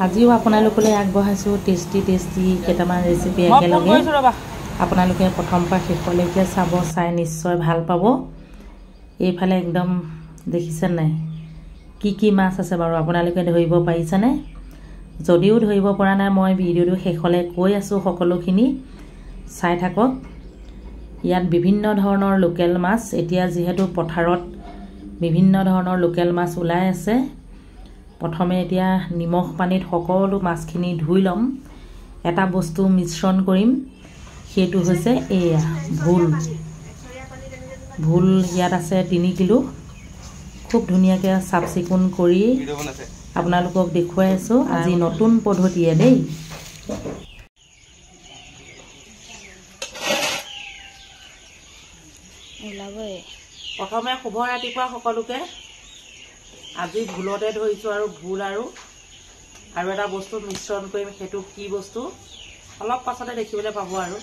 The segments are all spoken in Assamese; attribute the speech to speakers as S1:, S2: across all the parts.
S1: আজিও আপোনালোকলৈ আগবঢ়াইছোঁ টেষ্টি কেইটামান ৰেচিপি একেলগে আপোনালোকে প্ৰথম পৰা শেষলৈকে চাব চাই নিশ্চয় ভাল পাব এইফালে একদম দেখিছেন নাই কি মাছ আছে বাৰু আপোনালোকে ধৰিব পাৰিছেনে যদিও ধৰিব পৰা নাই মই ভিডিওটো শেষলৈ কৈ আছোঁ সকলোখিনি চাই থাকক ইয়াত বিভিন্ন ধৰণৰ লোকেল মাছ এতিয়া যিহেতু পথাৰত বিভিন্ন ধৰণৰ লোকেল মাছ ওলাই আছে প্ৰথমে এতিয়া নিমখ পানীত সকলো মাছখিনি ধুই লম এটা বস্তু মিশ্ৰণ কৰিম সেইটো হৈছে এয়া ভুল ইয়াত আছে 3 কিলো খুব ধুনীয়াকৈ চাফ চিকুণ কৰি আপোনালোকক দেখুৱাই আছোঁ আজি নতুন পদ্ধতিয়ে দেই প্ৰথমে শুভ ৰাতিপুৱা সকলোকে আজি ভুলতে ধৰিছোঁ আৰু ভুল আৰু এটা বস্তু মিশ্ৰণ কৰিম সেইটো কি বস্তু অলপ পাছতে দেখিবলৈ পাব আৰু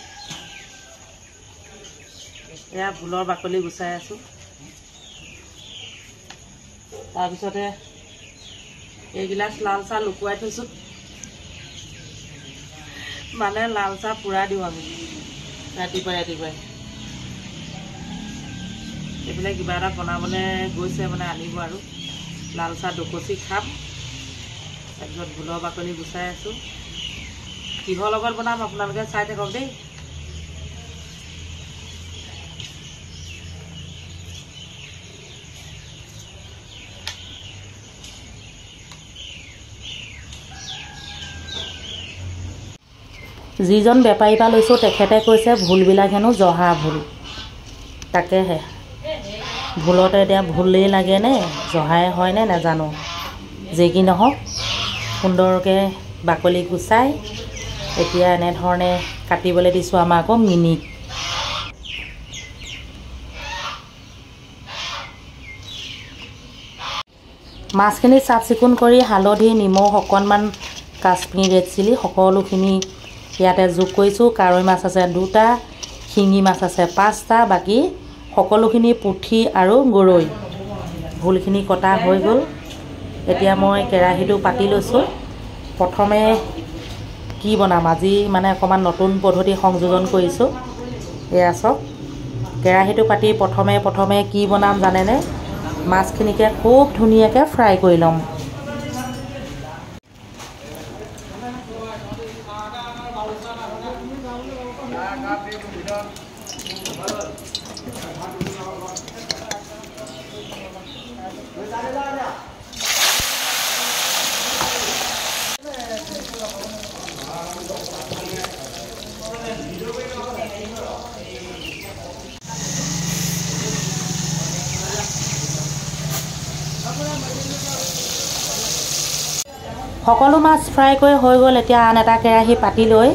S1: এয়া ভুলৰ বাকলি গুচাই আছোঁ তাৰপিছতে এইগিলাচ লাল চাহ লুকুৱাই থৈছোঁ মানে লাল চাহ পুৰা দিওঁ আমি ৰাতিপুৱাই এইফালে কিবা এটা বনাবলৈ গৈছে মানে আনিব আৰু লাল চাহ দুকচি খাম তাৰপিছত ভুলৰ বাকলি গুচাই আছোঁ কিহৰ লগত বনাম আপোনালোকে চাই থাকক দেই যিজন বেপাৰীৰ পৰা লৈছোঁ তেখেতে কৈছে ভুলবিলাক হেনো জহা ভুল তাকেহে ভুলতে এতিয়া ভুলেই লাগেনে জহাই হয়নে নাজানো যি কি নহওক সুন্দৰকৈ বাকলি গুচাই এতিয়া এনেধৰণে কাটিবলৈ দিছোঁ আমাৰ আকৌ মিনি মাছখিনি চাফ চিকুণ কৰি হালধি নিমখ অকণমান কাশ্মীৰ ৰেড চিলি সকলোখিনি ইয়াতে যোগ কৰিছোঁ কাৱৈ মাছ আছে 2টা শিঙি মাছ আছে 5টা বাকী সকলোখিনি পুঠি আৰু গৰৈ ভুলখিনি কটা হৈ গ'ল এতিয়া মই কেৰাহীটো পাতি লৈছোঁ প্ৰথমে কি বনাম আজি মানে অকণমান নতুন পদ্ধতি সংযোজন কৰিছোঁ এয়া চাওক কেৰাহীটো পাতি প্ৰথমে কি বনাম জানেনে মাছখিনিকে খুব ধুনীয়াকৈ ফ্ৰাই কৰি ল'ম সকলো মাছ ফ্ৰাই কৰি হৈ গ'ল এতিয়া আন এটা কেৰাহী পাতি লৈ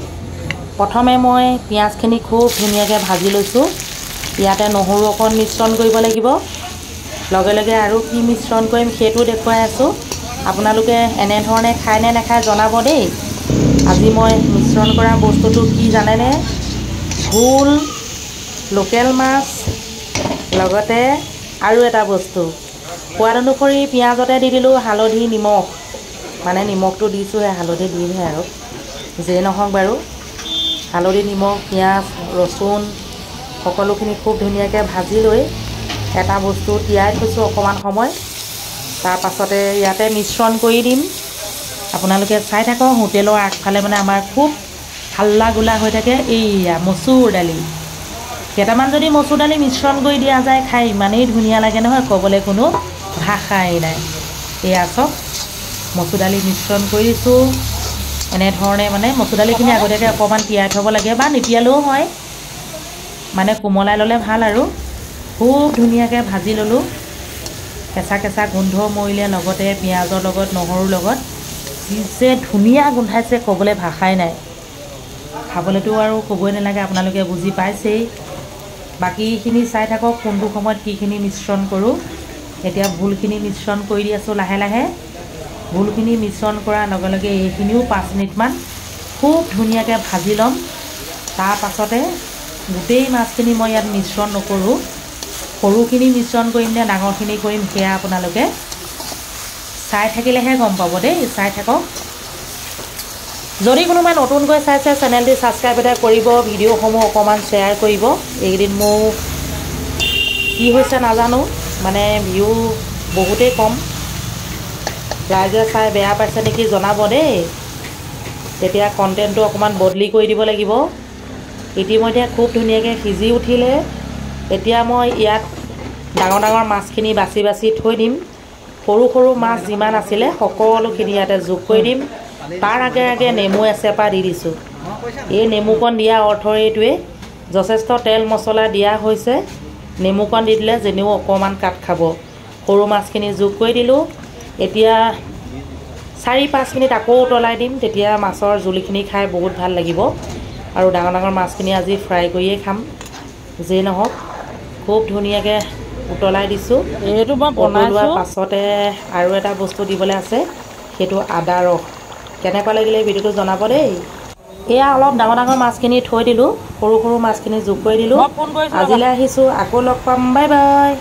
S1: প্ৰথমে মই পিঁয়াজখিনি খুব ধুনীয়াকৈ ভাজি লৈছোঁ ইয়াতে নহৰু অকণ মিশ্ৰণ কৰিব লাগিব লগে আৰু কি মিশ্ৰণ কৰিম সেইটো দেখুৱাই আছোঁ আপোনালোকে এনেধৰণে খায় নে নাখায় জনাব দেই আজি মই মিশ্ৰণ কৰা বস্তুটো কি জানেনে ভুল লোকেল মাছ লগতে আৰু এটা বস্তু সোৱাদ অনুসৰি পিঁয়াজতে দি দিলোঁ হালধি নিমখ মানে নিমখটো দিছোঁহে হালধি দিমহে আৰু যিয়ে নহওক বাৰু হালধি নিমখ পিঁয়াজ ৰচুন সকলোখিনি খুব ধুনীয়াকৈ ভাজি লৈ এটা বস্তু তিয়াই থৈছোঁ অকণমান সময় তাৰ পাছতে ইয়াতে মিশ্ৰণ কৰি দিম আপোনালোকে চাই থাকক হোটেলৰ আগফালে মানে আমাৰ খুব হাল্লা গোলা হৈ থাকে এইয়া মচুৰ দালি কেইটামান যদি মচুৰ দালি মিশ্ৰণ কৰি দিয়া যায় খাই ইমানেই ধুনীয়া লাগে নহয় ক'বলৈ কোনো ভাষাই নাই এয়া চাওক মচুৰ দালি মিশ্ৰণ কৰিছোঁ এনেধৰণে মানে মচুৰ দালিখিনি আগতীয়াকৈ অকণমান তিয়াই থ'ব লাগে বা নিতিয়ালেও হয় মানে কোমলাই ল'লে ভাল আৰু খুব ধুনীয়াকৈ ভাজি ল'লোঁ কেঁচা গোন্ধ মৰিলে লগতে পিঁয়াজৰ লগত নহৰুৰ লগত যে ধুনীয়া গোন্ধাইছে ক'বলৈ ভাষাই নাই খাবলৈতো আৰু ক'বই নালাগে আপোনালোকে বুজি পাইছেই বাকীখিনি চাই থাকক কোনটো সময়ত কিখিনি মিশ্ৰণ কৰোঁ এতিয়া ভুলখিনি মিশ্ৰণ কৰি দি আছোঁ লাহে ভুলখিনি মিশ্ৰণ কৰাৰ লগে এইখিনিও 5 মিনিটমান খুব ধুনীয়াকৈ ভাজি ল'ম তাৰ পাছতে গোটেই মাছখিনি মই ইয়াত মিশ্ৰণ নকৰোঁ সৰুখিনি মিশ্ৰণ কৰিম নে ডাঙৰখিনি কৰিম সেয়া আপোনালোকে চাই থাকিলেহে গম পাব দেই চাই থাকক যদি কোনোবাই নতুনকৈ চাইছে চেনেলটি ছাবস্ক্ৰাইব এটা কৰিব, ভিডিঅ'সমূহ অকণমান শ্বেয়াৰ কৰিব। এইকেইদিন মোৰ কি হৈছে নাজানো, মানে ভিউ বহুতেই কম। ৰাইজে চাই বেয়া পাইছে নেকি জনাব দেই, তেতিয়া কণ্টেণ্টটো অকণমান বদলি কৰি দিব লাগিব। ইতিমধ্যে খুব ধুনীয়াকৈ সিজি উঠিলে। এতিয়া মই ইয়াত ডাঙৰ ডাঙৰ মাছখিনি বাছি বাছি থৈ দিম। সৰু সৰু মাছ যিমান আছিলে সকলোখিনি ইয়াতে যোগ কৰি দিম। তাৰ আগে আগে নেমু এচেপা দি দিছোঁ। এই নেমুকণ দিয়া অৰ্থ এইটোৱে, যথেষ্ট তেল মছলা দিয়া হৈছে, নেমুকণ দি দিলে যেনেও অকণমান কাট খাব। সৰু মাছখিনি যোগ কৰি দিলোঁ। এতিয়া 4-5 মিনিট আকৌ উতলাই দিম, তেতিয়া মাছৰ জুলিখিনি খাই বহুত ভাল লাগিব। আৰু ডাঙৰ ডাঙৰ মাছখিনি আজি ফ্ৰাই কৰিয়ে খাম, যেই নহওক। খুব ধুনীয়াকৈ উতলাই দিছোঁ। এইটো মই বনোৱাৰ পাছতে আৰু এটা বস্তু দিবলৈ আছে, সেইটো আদা ৰস। কেনেকুৱা লাগিলে ভিডিঅ'টো জনাব দেই। এয়া অলপ ডাঙৰ ডাঙৰ মাছখিনি থৈ দিলোঁ, সৰু সৰু মাছখিনি যোগ কৰি দিলোঁ। আজিলৈ আহিছোঁ, আকৌ লগ পাম, বাই বাই।